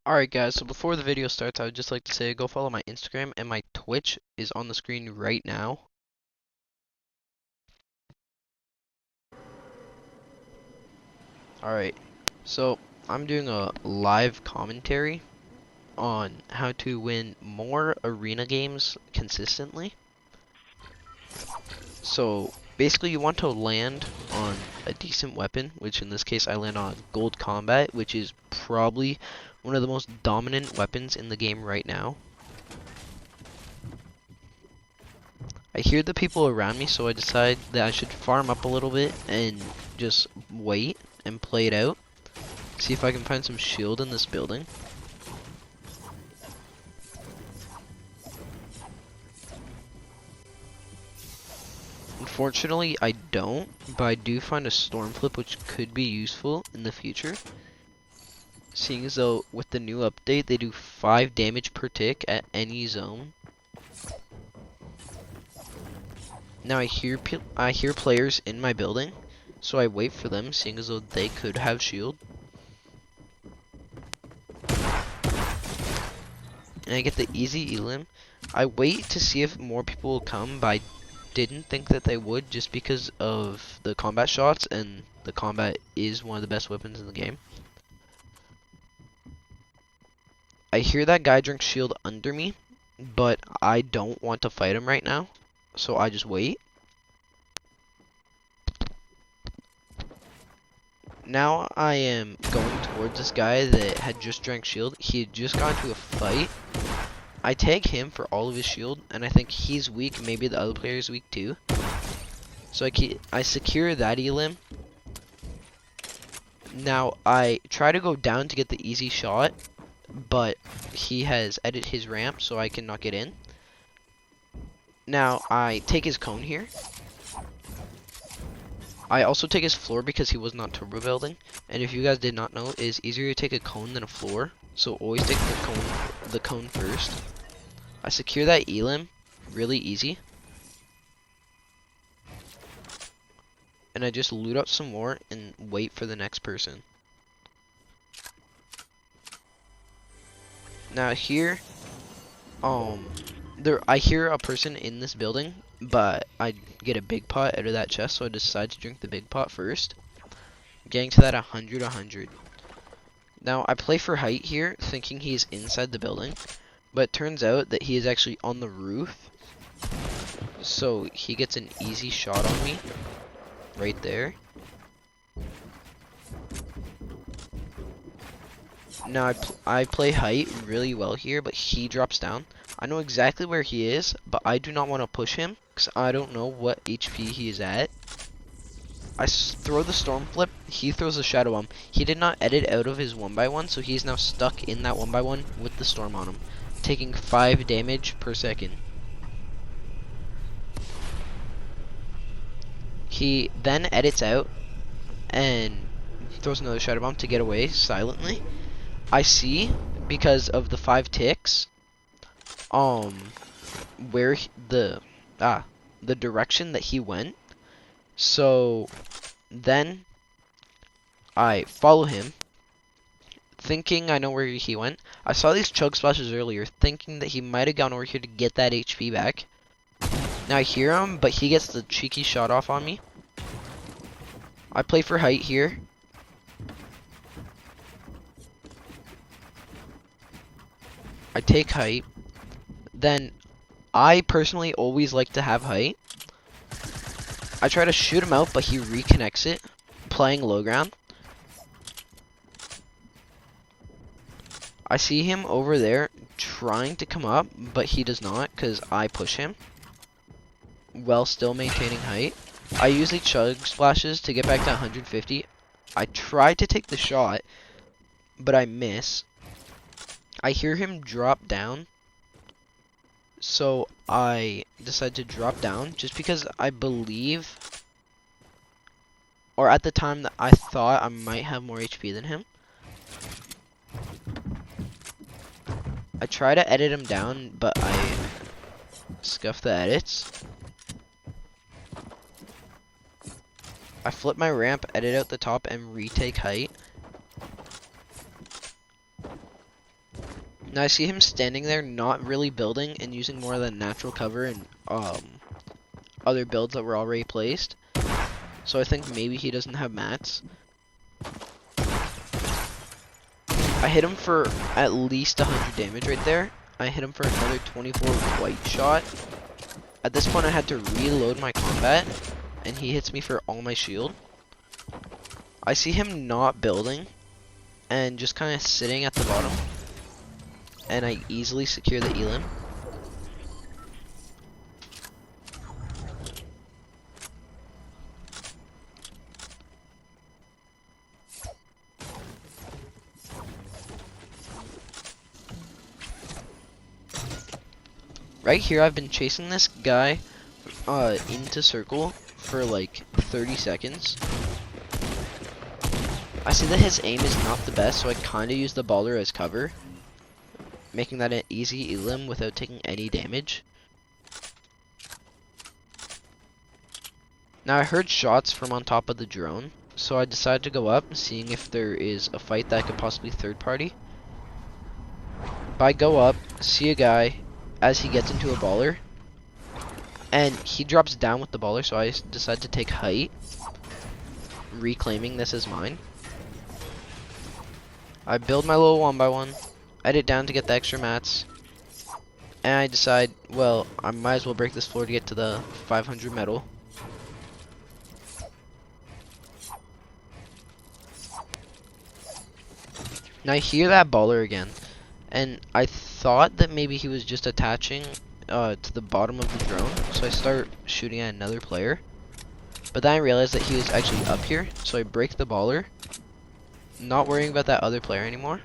Alright guys, so before the video starts, I would just like to say go follow my Instagram and my Twitch is on the screen right now. Alright, so I'm doing a live commentary on how to win more arena games consistently. So basically you want to land on a decent weapon, which in this case I land on gold combat, which is probably one of the most dominant weapons in the game right now. I hear the people around me, so I decide that I should farm up a little bit and just wait and play it out. See if I can find some shield in this building. Unfortunately, I don't, but I do find a storm flip which could be useful in the future. Seeing as though with the new update, they do 5 damage per tick at any zone. Now I hear players in my building, so I wait for them, seeing as though they could have shield. And I get the easy elim. I wait to see if more people will come, but I didn't think that they would just because of the combat shots, and the combat is one of the best weapons in the game. I hear that guy drink shield under me, but I don't want to fight him right now, so I just wait. Now I am going towards this guy that had just drank shield. He had just gone to a fight. I tag him for all of his shield, and I think he's weak. Maybe the other player is weak too. So I secure that elim. Now I try to go down to get the easy shot, but he has edited his ramp, so I cannot get in. Now I take his cone here. I also take his floor because he was not turbo building. And if you guys did not know, it is easier to take a cone than a floor. So always take the cone first. I secure that elim really easy. And I just loot up some more and wait for the next person. Now here, I hear a person in this building, but I get a big pot out of that chest, so I decide to drink the big pot first. Getting to that 100. Now I play for height here, thinking he's inside the building, but it turns out that he is actually on the roof. So he gets an easy shot on me, right there. Now I play height really well here, but he drops down. I know exactly where he is, but I do not want to push him because I don't know what HP he is at. I throw the storm flip, he throws the shadow bomb. He did not edit out of his 1x1, so he's now stuck in that 1x1 with the storm on him, taking 5 damage per second. He then edits out and throws another shadow bomb to get away silently. I see, because of the 5 ticks, where the direction that he went. So then I follow him, thinking I know where he went. I saw these chug splashes earlier, thinking that he might have gone over here to get that HP back. Now I hear him, but he gets the cheeky shot off on me. I play for height here. I take height. Then I personally always like to have height. I try to shoot him out, but he reconnects it, playing low ground. I see him over there trying to come up, but he does not because I push him while still maintaining height. I usually chug splashes to get back to 150. I try to take the shot, but I miss. I hear him drop down, so I decide to drop down just because I believe, or at the time that I thought I might have more HP than him. I try to edit him down, but I scuff the edits. I flip my ramp, edit out the top, and retake height. Now I see him standing there, not really building and using more of the natural cover and other builds that were already placed. So I think maybe he doesn't have mats. I hit him for at least 100 damage right there. I hit him for another 24 white shot. At this point I had to reload my combat, and he hits me for all my shield. I see him not building and just kind of sitting at the bottom, and I easily secure the elim. Right here, I've been chasing this guy into circle for like 30 seconds. I see that his aim is not the best, so I kind of use the baller as cover, making that an easy elim without taking any damage. Now I heard shots from on top of the drone, so I decided to go up, seeing if there is a fight that could possibly third party. But I go up, see a guy as he gets into a baller, and he drops down with the baller, so I decide to take height, reclaiming this as mine. I build my little 1x1, edit down to get the extra mats, and I decide, well, I might as well break this floor to get to the 500 metal. Now I hear that baller again, and I thought that maybe he was just attaching to the bottom of the drone, so I start shooting at another player. But then I realized that he was actually up here, so I break the baller, not worrying about that other player anymore.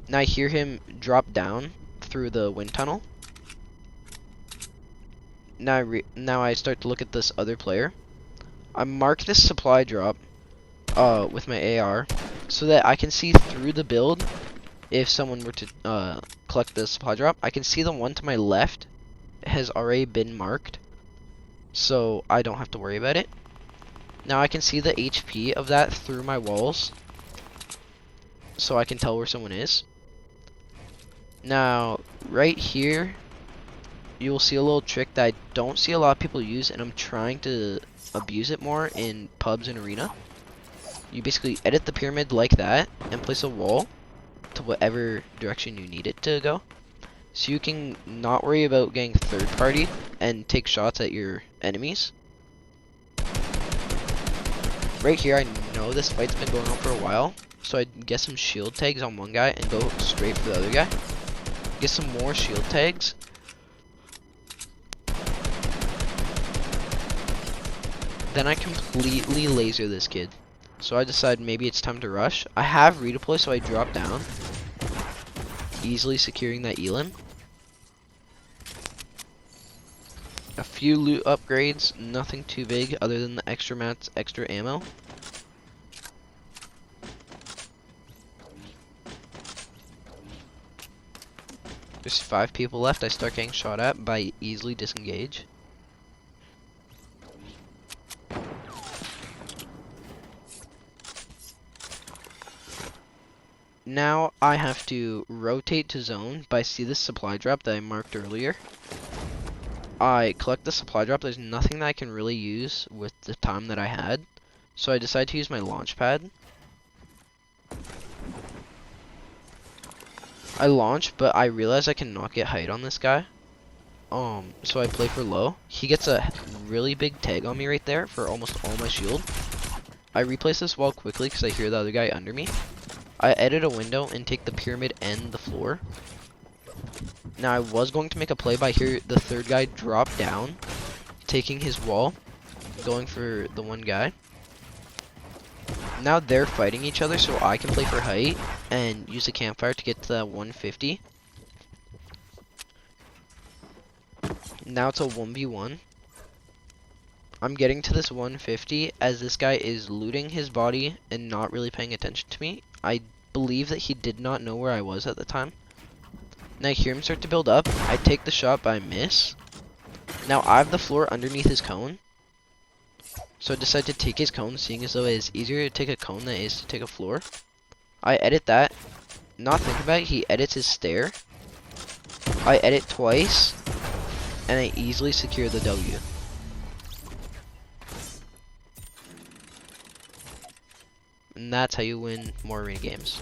Now I hear him drop down through the wind tunnel. Now I start to look at this other player. I mark this supply drop with my AR so that I can see through the build if someone were to collect the supply drop. I can see the one to my left has already been marked, so I don't have to worry about it. Now I can see the HP of that through my walls, so I can tell where someone is. Now, right here, you will see a little trick that I don't see a lot of people use, and I'm trying to abuse it more in pubs and arena. You basically edit the pyramid like that, and place a wall to whatever direction you need it to go. So you can not worry about getting third party and take shots at your enemies. Right here, I know this fight's been going on for a while, so I get some shield tags on one guy and go straight for the other guy. Get some more shield tags. Then I completely laser this kid. So I decide maybe it's time to rush. I have redeploy, so I drop down, easily securing that elim. A few loot upgrades, nothing too big other than the extra mats, extra ammo. There's 5 people left. I start getting shot at, but I easily disengage. Now I have to rotate to zone, but I see this supply drop that I marked earlier. I collect the supply drop. There's nothing that I can really use with the time that I had, so I decide to use my launch pad. I launch, but I realize I cannot get height on this guy. So I play for low. He gets a really big tag on me right there for almost all my shield. I replace this wall quickly because I hear the other guy under me. I edit a window and take the pyramid and the floor. Now I was going to make a play, but I hear the third guy drop down, taking his wall, going for the one guy. Now they're fighting each other, so I can play for height and use a campfire to get to that 150. Now it's a 1v1. I'm getting to this 150 as this guy is looting his body and not really paying attention to me. I believe that he did not know where I was at the time. Now I hear him start to build up. I take the shot, but I miss. Now I have the floor underneath his cone, so I decide to take his cone, seeing as though it is easier to take a cone than it is to take a floor. I edit that. not think about it, he edits his stair. I edit twice, and I easily secure the W. And that's how you win more arena games.